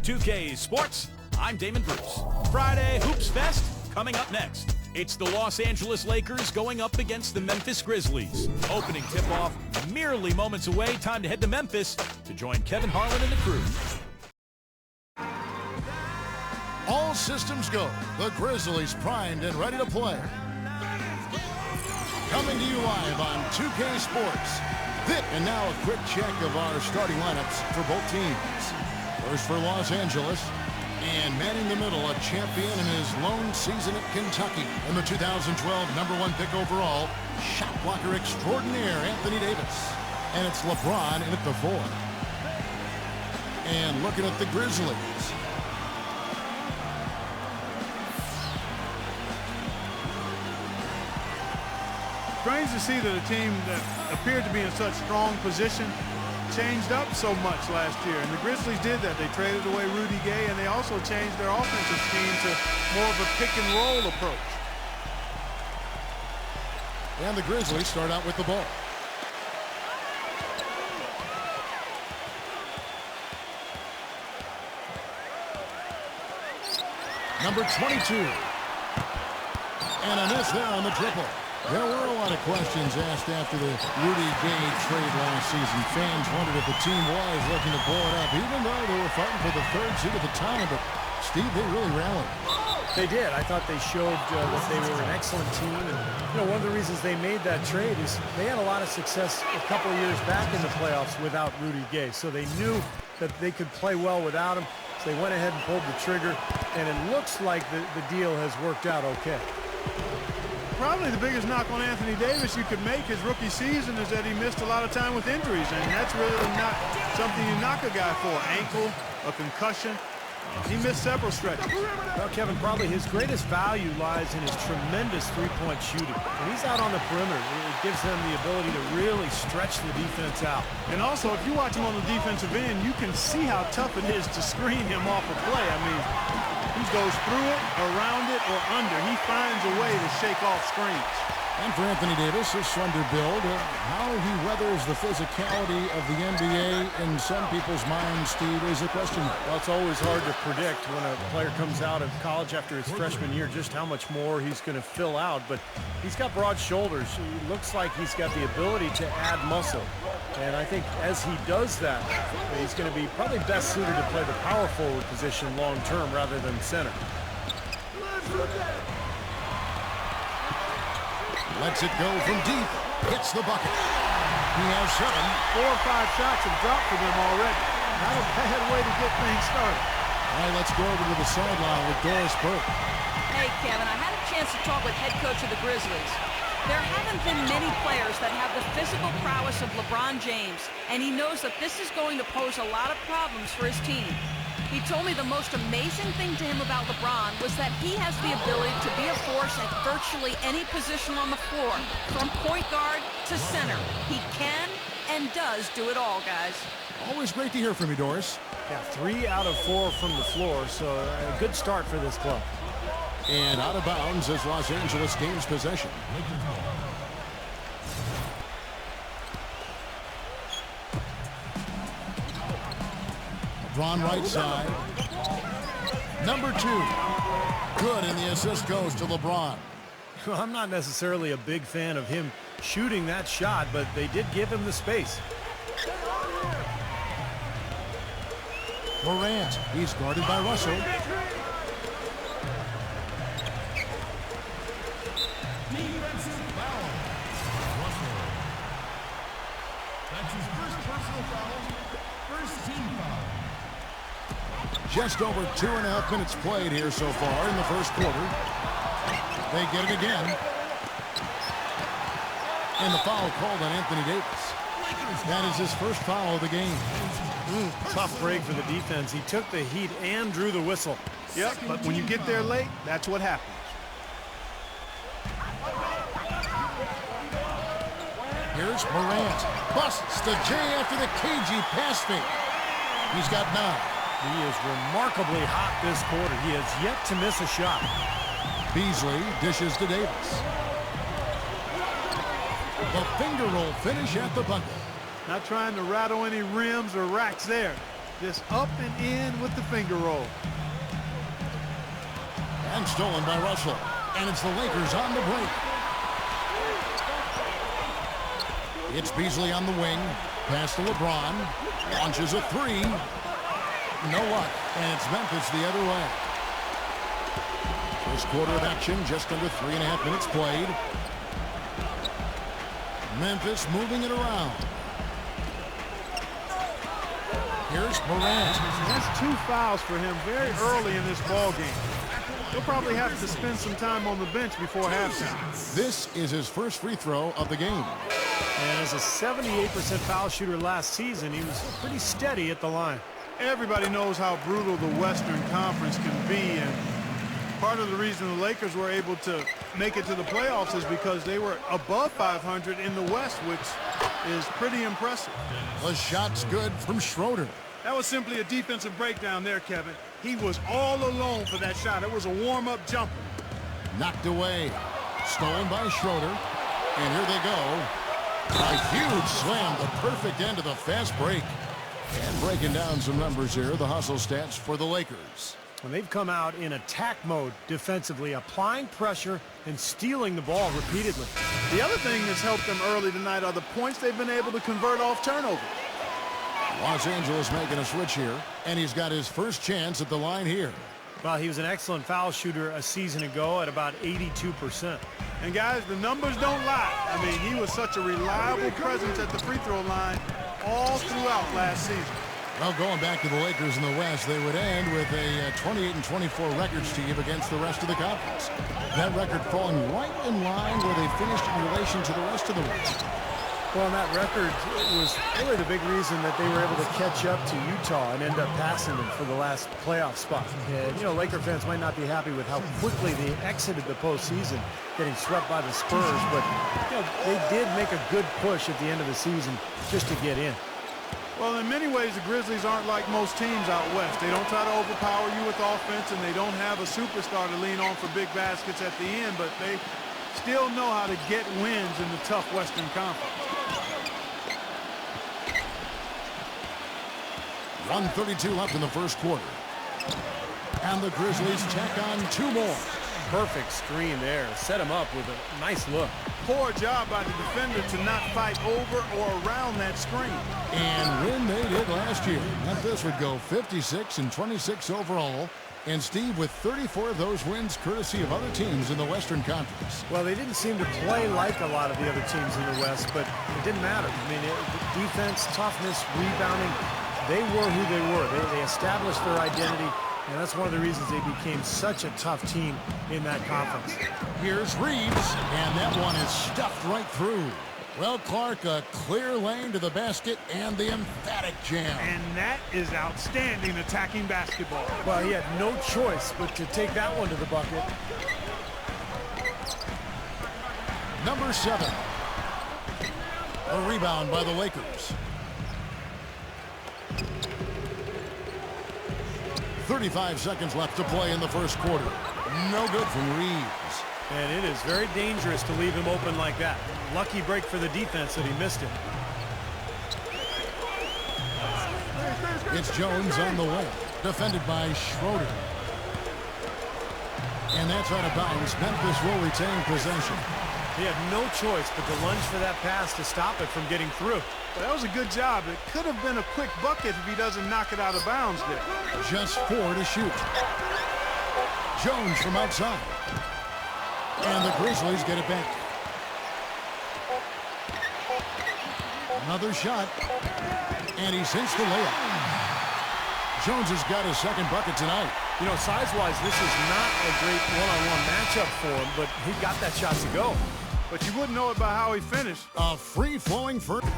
to 2K Sports. I'm Damon Bruce. Friday Hoops Fest coming up next. It's the Los Angeles Lakers going up against the Memphis Grizzlies. Opening tip-off merely moments away. Time to head to Memphis to join Kevin Harlan and the crew. All systems go. The Grizzlies primed and ready to play. Coming to you live on 2K Sports. And now a quick check of our starting lineups for both teams. First for Los Angeles. And manning the middle, a champion in his lone season at Kentucky. And the 2012 #1 pick overall, shot blocker extraordinaire, Anthony Davis. And it's LeBron in at the 4. And looking at the Grizzlies. Strange to see that a team that appeared to be in such strong position changed up so much last year. And the Grizzlies did that. They traded away Rudy Gay, and they also changed their offensive scheme to more of a pick-and-roll approach. And the Grizzlies start out with the ball. Number 22. And a miss there on the triple. There were a lot of questions asked after the Rudy Gay trade last season. Fans wondered if the team was looking to blow it up, even though they were fighting for the 3rd seed at the time. But, Steve, they really rallied. They did. I thought they showed that they were an excellent team. And, one of the reasons they made that trade is they had a lot of success a couple of years back in the playoffs without Rudy Gay. So they knew that they could play well without him. So they went ahead and pulled the trigger. And it looks like the deal has worked out okay. Probably the biggest knock on Anthony Davis you could make his rookie season is that he missed a lot of time with injuries, and that's really not something you knock a guy for. Ankle, a concussion. He missed several stretches. Well, Kevin, probably his greatest value lies in his tremendous three-point shooting. When he's out on the perimeter, it gives him the ability to really stretch the defense out. And also, if you watch him on the defensive end, you can see how tough it is to screen him off a play. I mean, he goes through it, around it, or under. He finds a way to shake off screens. And for Anthony Davis, his slender build, how he weathers the physicality of the NBA in some people's minds, Steve, is a question mark. Well, it's always hard to predict when a player comes out of college after his freshman year just how much more he's going to fill out. But he's got broad shoulders. He looks like he's got the ability to add muscle. And I think as he does that, he's going to be probably best suited to play the power forward position long term rather than center. Lets it go from deep. Hits the bucket. He has 7. 4 or 5 shots have dropped for them already. Not a bad way to get things started. All right, let's go over to the sideline with Doris Burke. Hey, Kevin, I had a chance to talk with head coach of the Grizzlies. There haven't been many players that have the physical prowess of LeBron James, and he knows that this is going to pose a lot of problems for his team. He told me the most amazing thing to him about LeBron was that he has the ability to be a force at virtually any position on the floor, from point guard to center. He can and does do it all, guys. Always great to hear from you, Doris. Yeah, 3 out of 4 from the floor, so a good start for this club. And out of bounds as Los Angeles gains possession. LeBron right side. Number 2. Good, and the assist goes to LeBron. Well, I'm not necessarily a big fan of him shooting that shot, but they did give him the space. Morant, he's guarded by Russell. That's his first personal foul, first team foul. Just over 2.5 minutes played here so far in the first quarter. They get it again. And the foul called on Anthony Davis. That is his first foul of the game. Tough break for the defense. He took the heat and drew the whistle. Yep, but when you get there late, that's what happens. Here's Morant. Busts to Jay after the cagey pass fake. He's got 9. He is remarkably hot this quarter. He has yet to miss a shot. Beasley dishes to Davis. The finger roll finish at the bucket. Not trying to rattle any rims or racks there. Just up and in with the finger roll. And stolen by Russell. And it's the Lakers on the break. It's Beasley on the wing. Pass to LeBron. Launches a three. No luck. And it's Memphis the other way. First quarter of action, just under 3.5 minutes played. Memphis moving it around. Here's Morant. That's 2 fouls for him very early in this ball game. He'll probably have to spend some time on the bench before halftime. This is his first free throw of the game. And as a 78% foul shooter last season, he was pretty steady at the line. Everybody knows how brutal the Western Conference can be, and part of the reason the Lakers were able to make it to the playoffs is because they were above 500 in the West, which is pretty impressive. The shot's good from Schroeder. That was simply a defensive breakdown there, Kevin. He was all alone for that shot. It was a warm-up jumper. Knocked away. Stolen by Schroeder. And here they go. A huge slam, the perfect end of the fast break. And breaking down some numbers here, the hustle stats for the Lakers. When they've come out in attack mode defensively, applying pressure and stealing the ball repeatedly. The other thing that's helped them early tonight are the points they've been able to convert off turnovers. Los Angeles making a switch here, and he's got his first chance at the line here. Well, he was an excellent foul shooter a season ago at about 82%. And guys, the numbers don't lie. I mean, he was such a reliable presence at the free throw line all throughout last season. Well, going back to the Lakers in the West, they would end with a 28-24 records team against the rest of the conference. That record falling right in line where they finished in relation to the rest of the West. Well, that record was really the big reason that they were able to catch up to Utah and end up passing them for the last playoff spot. And, you know, Laker fans might not be happy with how quickly they exited the postseason, getting swept by the Spurs, but, you know, they did make a good push at the end of the season just to get in. Well, in many ways, the Grizzlies aren't like most teams out west. They don't try to overpower you with offense, and they don't have a superstar to lean on for big baskets at the end, but they still know how to get wins in the tough Western Conference. 1:32 left in the first quarter. And the Grizzlies tack on 2 more. Perfect screen there. Set him up with a nice look. Poor job by the defender to not fight over or around that screen. And when they did last year, Memphis would go 56-26 overall. And Steve, with 34 of those wins courtesy of other teams in the Western Conference. Well, they didn't seem to play like a lot of the other teams in the West, but it didn't matter. I mean, defense, toughness, rebounding, they were who they were. They established their identity, and that's one of the reasons they became such a tough team in that conference. Here's Reeves, and that one is stuffed right through. Well, Clark, a clear lane to the basket and the emphatic jam. And that is outstanding attacking basketball. Well, he had no choice but to take that one to the bucket. Number 7. A rebound by the Lakers. 35 seconds left to play in the first quarter. No good from Reeves. And it is very dangerous to leave him open like that. Lucky break for the defense that he missed it. It's Jones on the way, defended by Schroeder. And that's out of bounds. Memphis will retain possession. He had no choice but to lunge for that pass to stop it from getting through. Well, that was a good job. It could have been a quick bucket if he doesn't knock it out of bounds there. Just 4 to shoot. Jones from outside. And the Grizzlies get it back. Another shot. And he sinks the layup. Jones has got his second bucket tonight. You know, size-wise, this is not a great one-on-one matchup for him, but he got that shot to go. But you wouldn't know it by how he finished. A free-flowing first.